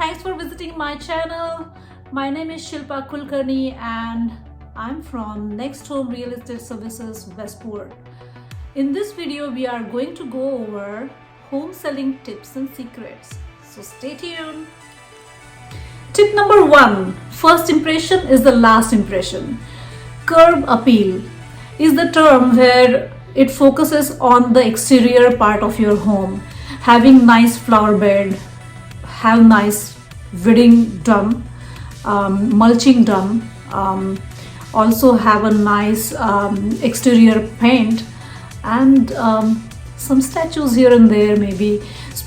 thanks for visiting my channel. My name is Shilpa Kulkarni and I'm from Next Home Real Estate Services, Westport. In this video, we are going to go over home selling tips and secrets. So stay tuned. Tip number 1, first impression is the last impression. Curb appeal is the term where it focuses on the exterior part of your home. Having nice flower bed, have nice weeding done, mulching done, also have a nice exterior paint and some statues here and there maybe,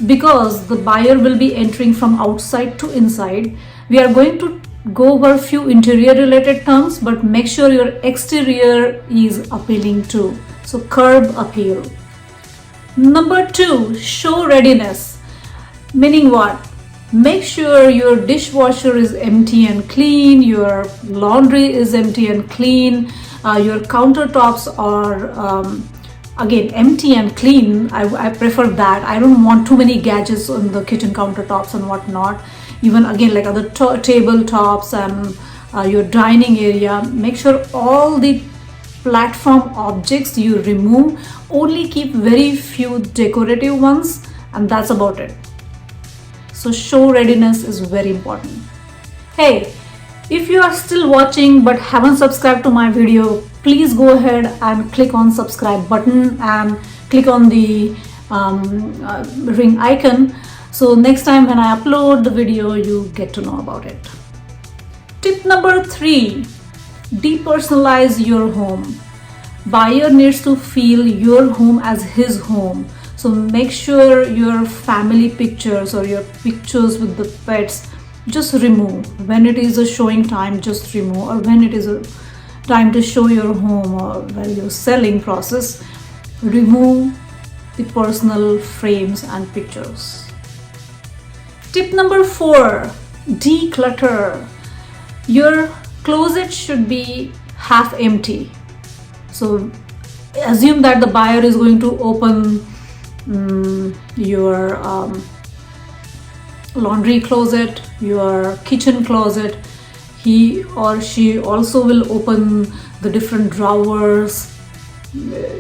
because the buyer will be entering from outside to inside. We are going to go over a few interior related terms, but make sure your exterior is appealing too. So curb appeal. Number 2, show readiness. Meaning what? Make sure your dishwasher is empty and clean, your laundry is empty and clean, your countertops are again empty and clean. I prefer that. I don't want too many gadgets on the kitchen countertops and whatnot. Even again like other tabletops and your dining area. Make sure all the platform objects you remove, only keep very few decorative ones, and that's about it. So show readiness is very important. Hey, if you are still watching but haven't subscribed to my video, please go ahead and click on subscribe button and click on the ring icon. So next time when I upload the video, you get to know about it. Tip number 3, depersonalize your home. Buyer needs to feel your home as his home. So make sure your family pictures or your pictures with the pets, just remove. When it is a showing time, just remove. Or when it is a time to show your home or when you're selling process, remove the personal frames and pictures. Tip number 4, declutter. Your closet should be half empty. So assume that the buyer is going to open your laundry closet, your kitchen closet. He or she also will open the different drawers,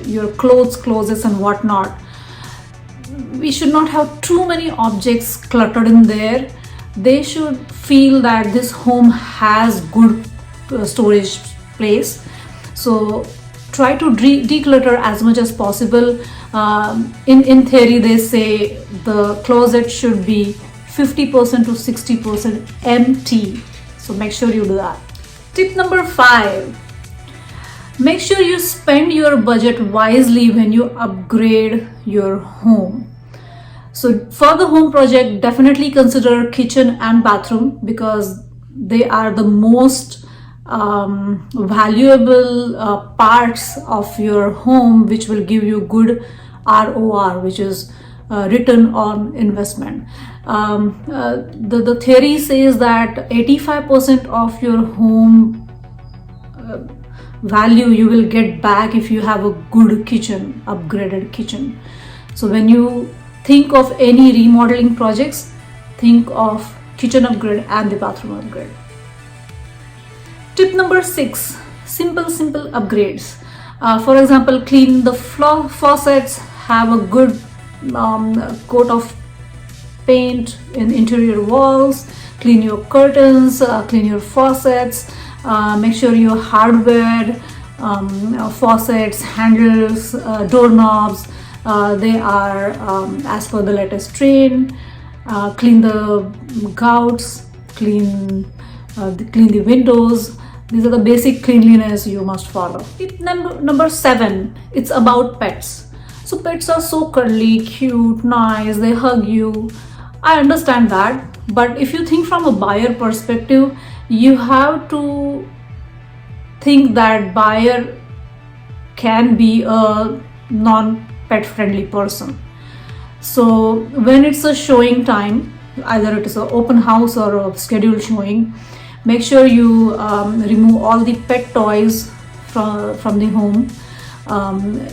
your clothes closets and whatnot. We should not have too many objects cluttered in there. They should feel that this home has good storage place. So try to declutter as much as possible. In theory, they say the closet should be 50% to 60% empty. So make sure you do that. Tip number 5, make sure you spend your budget wisely when you upgrade your home. So for the home project, definitely consider kitchen and bathroom because they are the most valuable parts of your home, which will give you good ROR, which is return on investment. The theory says that 85% of your home value you will get back if you have a good kitchen, upgraded kitchen. So when you think of any remodeling projects, think of kitchen upgrade and the bathroom upgrade. Tip number 6, simple upgrades. For example, clean the faucets, have a good coat of paint in interior walls, clean your curtains, clean your faucets, make sure your hardware, faucets, handles, doorknobs, they are as per the latest trend. Clean the gouts, clean the windows. These are the basic cleanliness you must follow. Tip number 7, it's about pets. So pets are so cuddly, cute, nice, they hug you. I understand that, but if you think from a buyer perspective, you have to think that buyer can be a non-pet friendly person. So when it's a showing time, either it is an open house or a scheduled showing, make sure you remove all the pet toys from the home.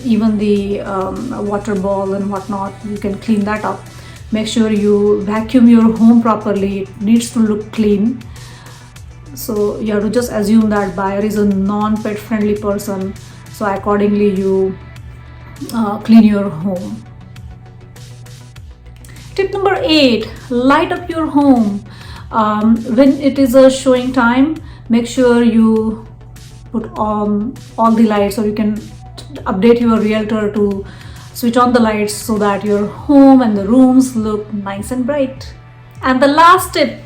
Even the water ball and whatnot, you can clean that up. Make sure you vacuum your home properly. It needs to look clean. So you have to just assume that buyer is a non-pet friendly person, so accordingly you clean your home. Tip number 8, light up your home. When it is a showing time, make sure you put on all the lights, or you can update your realtor to switch on the lights so that your home and the rooms look nice and bright. And the last tip,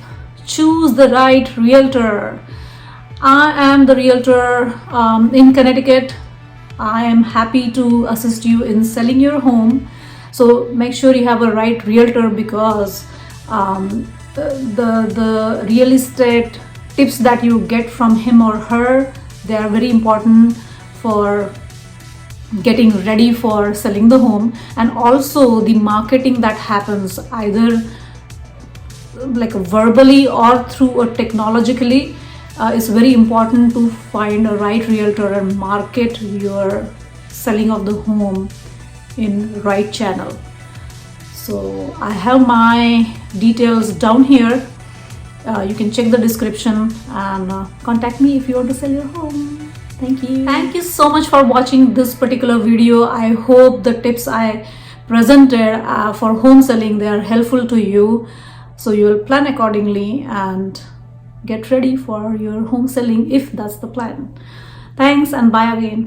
choose the right realtor. I am the realtor in Connecticut. I am happy to assist you in selling your home. So make sure you have a right realtor, because the real estate tips that you get from him or her, they are very important for getting ready for selling the home. And also the marketing that happens either like verbally or through a technologically is very important to find a right realtor and market your selling of the home in right channel. So I have my details down here. You can check the description and contact me if you want to sell your home. Thank you. Thank you so much for watching this particular video. I hope the tips I presented for home selling, they are helpful to you. So you will plan accordingly and get ready for your home selling if that's the plan. Thanks and bye again.